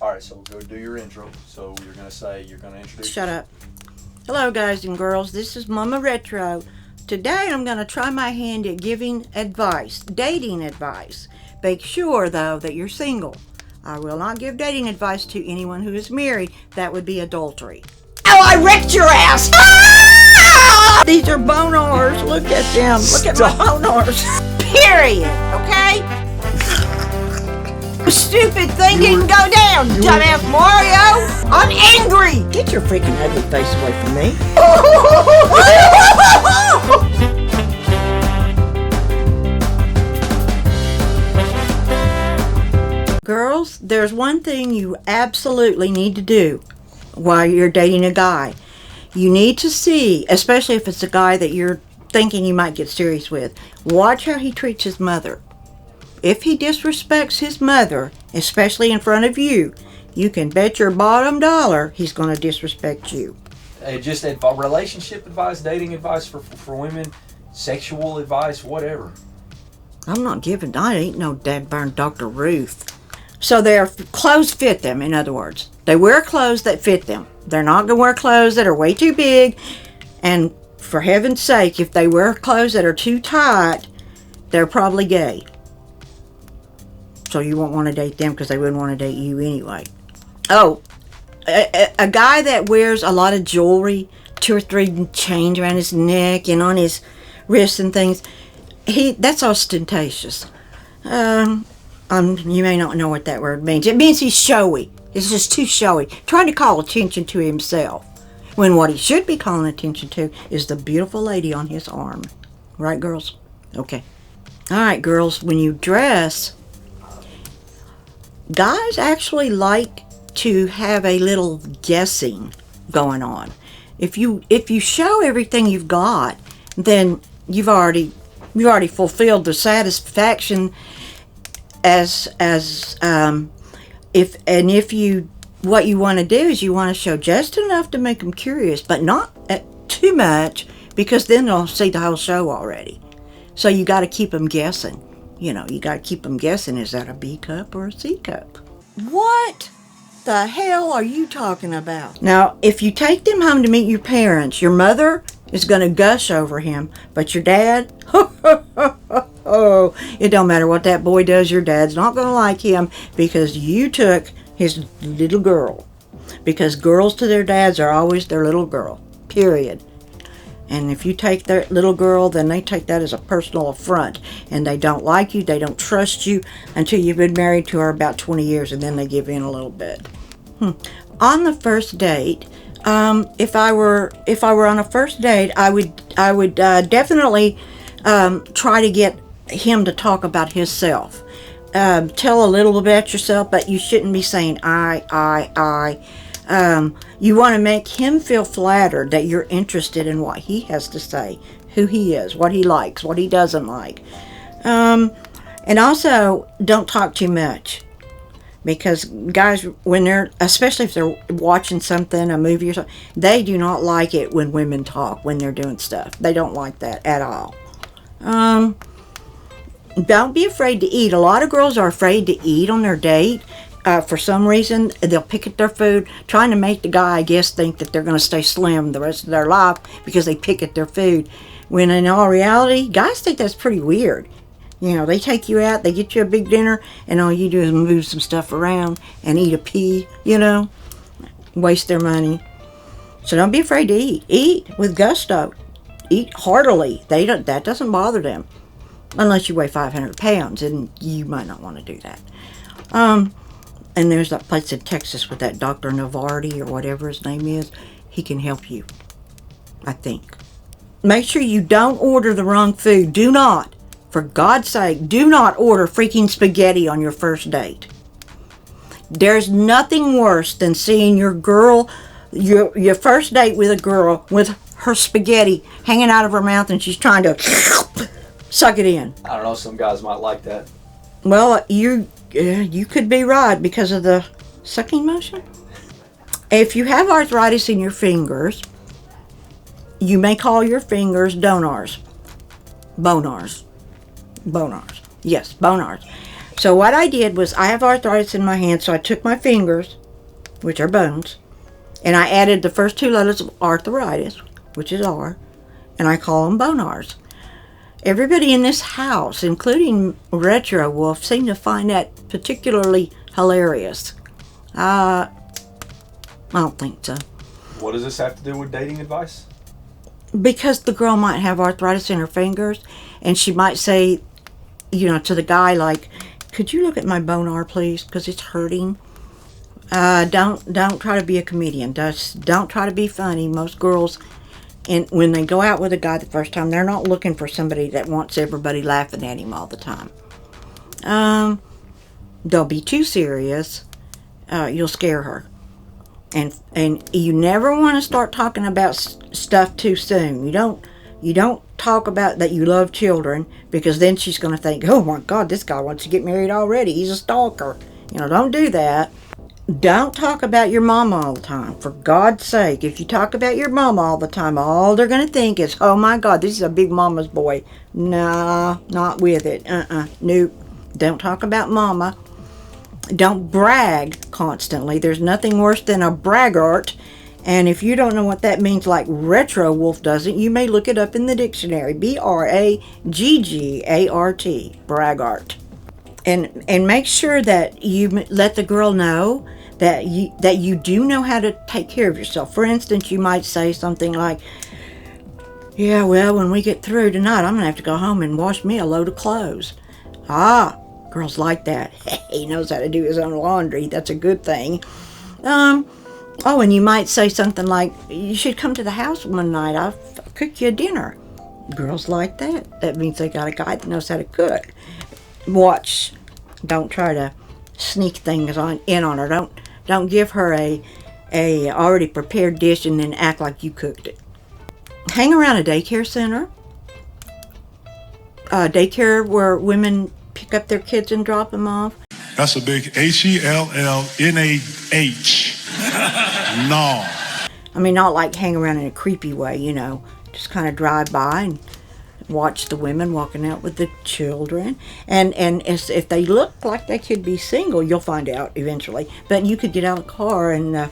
All right, so go do your intro. So you're going to introduce. Shut up. Hello, guys and girls. This is Mama Retro. Today I'm going to try my hand at giving advice, dating advice. Make sure, though, that you're single. I will not give dating advice to anyone who is married. That would be adultery. Oh, I wrecked your ass! Ah! These are bonars. Look at them. Look at my bonars. Period. Okay? Stupid thinking, go down, dumbass Mario! I'm angry! Get your freaking ugly face away from me. Girls, there's one thing you absolutely need to do while you're dating a guy. You need to see, especially if it's a guy that you're thinking you might get serious with, watch how he treats his mother. If he disrespects his mother, especially in front of you, you can bet your bottom dollar he's going to disrespect you. Just relationship advice, dating advice for women, sexual advice, whatever. I ain't no dead burn Dr. Ruth. So their clothes fit them, in other words. They wear clothes that fit them. They're not going to wear clothes that are way too big. And for heaven's sake, if they wear clothes that are too tight, they're probably gay. So you won't want to date them because they wouldn't want to date you anyway. Oh, a guy that wears a lot of jewelry, 2 or 3 chains around his neck and on his wrists and things, that's ostentatious. You may not know what that word means. It means he's showy. It's just too showy. Trying to call attention to himself. When what he should be calling attention to is the beautiful lady on his arm. Right, girls? Okay. All right, girls, when you dress, guys actually like to have a little guessing going on. If you show everything you've got, then you've already fulfilled the satisfaction what you want to do is you want to show just enough to make them curious, but not too much, because then they'll see the whole show already. So you got to keep them guessing. You got to keep them guessing, is that a B cup or a C cup? What the hell are you talking about? Now, if you take them home to meet your parents, your mother is going to gush over him, but your dad, it don't matter what that boy does, your dad's not going to like him because you took his little girl. Because girls to their dads are always their little girl, period. And if you take their little girl, then they take that as a personal affront. And they don't like you, they don't trust you until you've been married to her about 20 years, and then they give in a little bit. On the first date, if I were on a first date, I would definitely try to get him to talk about himself. Tell a little about yourself, but you shouldn't be saying I. You want to make him feel flattered that you're interested in what he has to say, who he is, what he likes, what he doesn't like. And also, don't talk too much. Because guys, especially if they're watching something, a movie or something, they do not like it when women talk, when they're doing stuff. They don't like that at all. Don't be afraid to eat. A lot of girls are afraid to eat on their date. For some reason, they'll pick at their food, trying to make the guy, I guess, think that they're going to stay slim the rest of their life because they pick at their food. When in all reality, guys think that's pretty weird. They take you out, they get you a big dinner, and all you do is move some stuff around and eat a pea, waste their money. So don't be afraid to eat. Eat with gusto. Eat heartily. That doesn't bother them. Unless you weigh 500 pounds, and you might not want to do that. And there's that place in Texas with that Dr. Navardi or whatever his name is. He can help you, I think. Make sure you don't order the wrong food. Do not, for God's sake, do not order freaking spaghetti on your first date. There's nothing worse than seeing your first date with a girl with her spaghetti hanging out of her mouth and she's trying to suck it in. I don't know, some guys might like that. Well, you could be right because of the sucking motion. If you have arthritis in your fingers, you may call your fingers donars. Bonars. Yes, bonars. So what I did was, I have arthritis in my hand, so I took my fingers, which are bones, and I added the first two letters of arthritis, which is R, and I call them bonars. Everybody in this house, including Retro Wolf, seemed to find that particularly hilarious. I don't think so. What does this have to do with dating advice? Because the girl might have arthritis in her fingers, and she might say, to the guy, like, could you look at my bonar, please, because it's hurting. Don't try to be a comedian. Just don't try to be funny. Most girls, and when they go out with a guy the first time, they're not looking for somebody that wants everybody laughing at him all the time. They'll be too serious. You'll scare her. And you never want to start talking about stuff too soon. You don't talk about that you love children, because then she's going to think, oh my God, this guy wants to get married already. He's a stalker. Don't do that. Don't talk about your mama all the time. For God's sake, if you talk about your mama all the time, all they're going to think is, oh my God, this is a big mama's boy. Nah, not with it. Nope. Don't talk about mama. Don't brag constantly. There's nothing worse than a braggart. And if you don't know what that means, like Retro Wolf doesn't, you may look it up in the dictionary. B-R-A-G-G-A-R-T. Braggart. And make sure that you let the girl know that you do know how to take care of yourself. For instance, you might say something like, yeah, well, when we get through tonight, I'm going to have to go home and wash me a load of clothes. Girls like that. He knows how to do his own laundry. That's a good thing. And you might say something like, you should come to the house one night. I'll cook you a dinner. Girls like that. That means they got a guy that knows how to cook. Watch. Don't try to sneak things in on her. Don't give her a already prepared dish and then act like you cooked it. Hang around a daycare center. Daycare where women pick up their kids and drop them off. That's a big Hellnah. No. I mean, not like hang around in a creepy way, just kind of drive by and watch the women walking out with the children. And if they look like they could be single, you'll find out eventually. But you could get out of the car and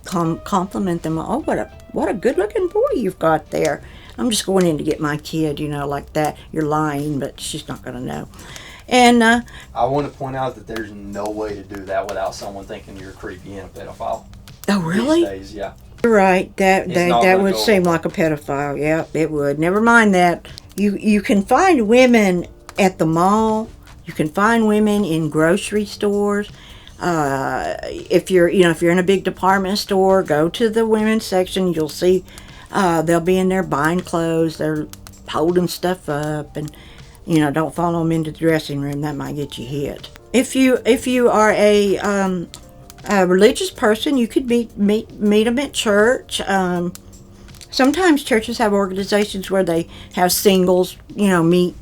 compliment them. Oh, what a good-looking boy you've got there. I'm just going in to get my kid, like that. You're lying, but she's not going to know. And I want to point out that there's no way to do that without someone thinking you're creepy and a pedophile. Oh, really? These days, yeah. You're right. That would seem like a pedophile. Yeah, it would. Never mind that. You can find women at the mall. You can find women in grocery stores. If you're in a big department store, go to the women's section. You'll see they'll be in there buying clothes. They're holding stuff up, and don't follow them into the dressing room. That might get you hit. If you are a religious person, you could meet them at church. Sometimes churches have organizations where they have singles, meet.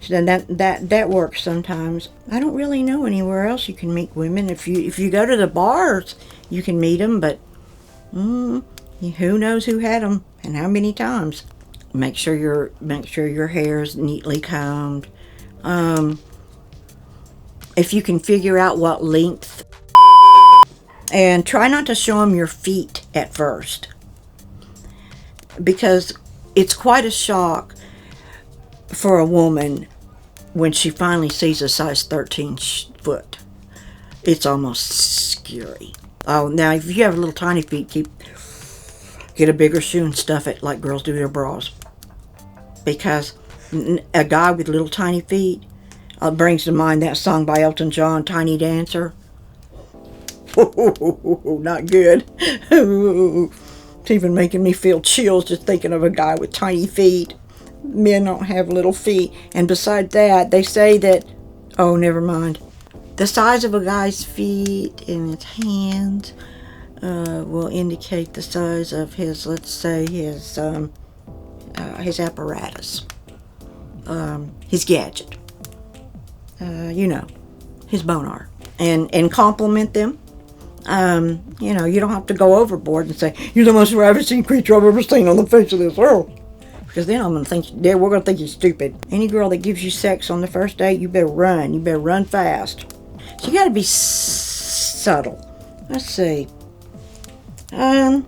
So that works sometimes. I don't really know anywhere else you can meet women. If you go to the bars, you can meet them, but who knows who had them and how many times. Make sure your hair is neatly combed. If you can figure out what length. And try not to show them your feet at first, because it's quite a shock for a woman when she finally sees a size 13 foot. It's almost scary. Oh, now if you have little tiny feet, get a bigger shoe and stuff it like girls do their bras, because a guy with little tiny feet brings to mind that song by Elton John, Tiny Dancer. Not good. It's even making me feel chills just thinking of a guy with tiny feet. Men don't have little feet. And besides that, they say that, oh, never mind. The size of a guy's feet and his hands will indicate the size of his, let's say, his apparatus, his gadget, his bonar, and compliment them. You don't have to go overboard and say, you're the most ravishing creature I've ever seen on the face of this world. Because then I'm going to think, we're going to think you're stupid. Any girl that gives you sex on the first date, you better run. You better run fast. So you got to be subtle. Let's see. I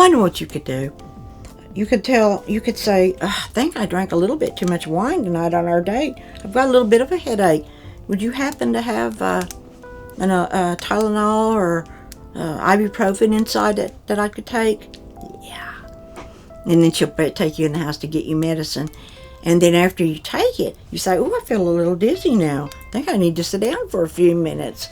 know what you could do. You could say, I think I drank a little bit too much wine tonight on our date. I've got a little bit of a headache. Would you happen to have Tylenol or ibuprofen inside that I could take? Yeah. And then she'll take you in the house to get you medicine. And then after you take it, you say, oh, I feel a little dizzy now. I think I need to sit down for a few minutes.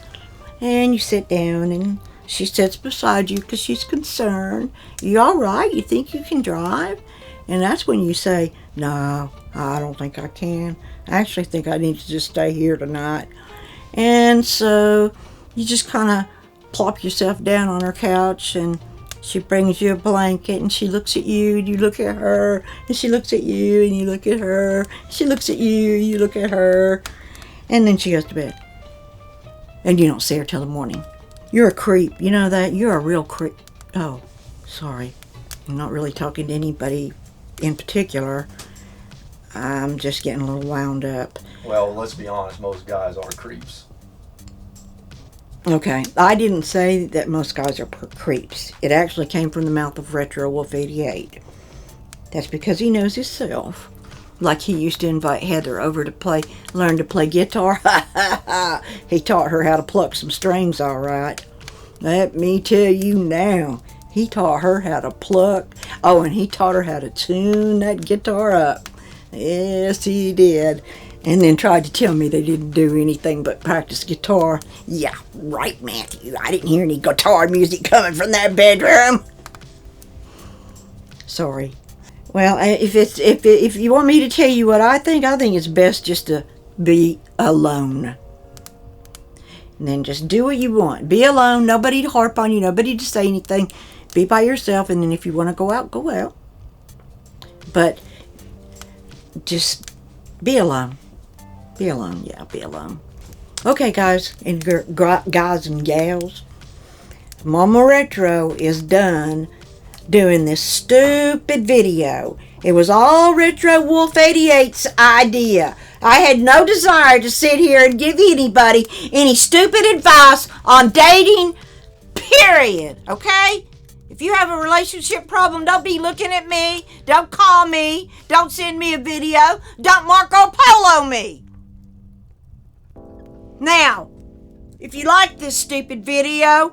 And you sit down and she sits beside you because she's concerned. You all right? You think you can drive? And that's when you say, no, I don't think I can. I actually think I need to just stay here tonight. And so you just kind of plop yourself down on her couch, and she brings you a blanket, and she looks at you, and you look at her, and she looks at you, and you look at her. She looks at you, you look at her, and then she goes to bed. And you don't see her till the morning. You're a creep. You know that? You're a real creep. Oh, sorry. I'm not really talking to anybody in particular. I'm just getting a little wound up. Well, let's be honest. Most guys are creeps. Okay. I didn't say that most guys are creeps. It actually came from the mouth of Retro Wolf 88. That's because he knows himself. Like he used to invite Heather over to learn to play guitar. He taught her how to pluck some strings, all right. Let me tell you now. He taught her how to pluck. Oh, and he taught her how to tune that guitar up. Yes, he did. And then tried to tell me they didn't do anything but practice guitar. Yeah, right, Matthew. I didn't hear any guitar music coming from that bedroom. Sorry. Well, if you want me to tell you what I think it's best just to be alone. And then just do what you want. Be alone. Nobody to harp on you. Nobody to say anything. Be by yourself. And then if you want to go out, go out. But just be alone. Be alone. Yeah, be alone. Okay, guys and guys and gals. Mama Retro is done doing this stupid video. It was all Retro Wolf 88's idea. I had no desire to sit here and give anybody any stupid advice on dating, period. Okay? If you have a relationship problem, don't be looking at me. Don't call me. Don't send me a video. Don't Marco Polo me. Now, if you like this stupid video,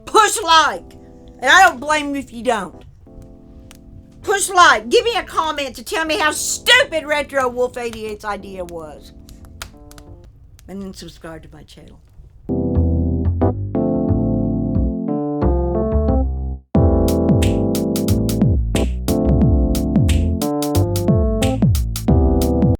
push like. And I don't blame you if you don't. Push like. Give me a comment to tell me how stupid Retro Wolf 88's idea was. And then subscribe to my channel.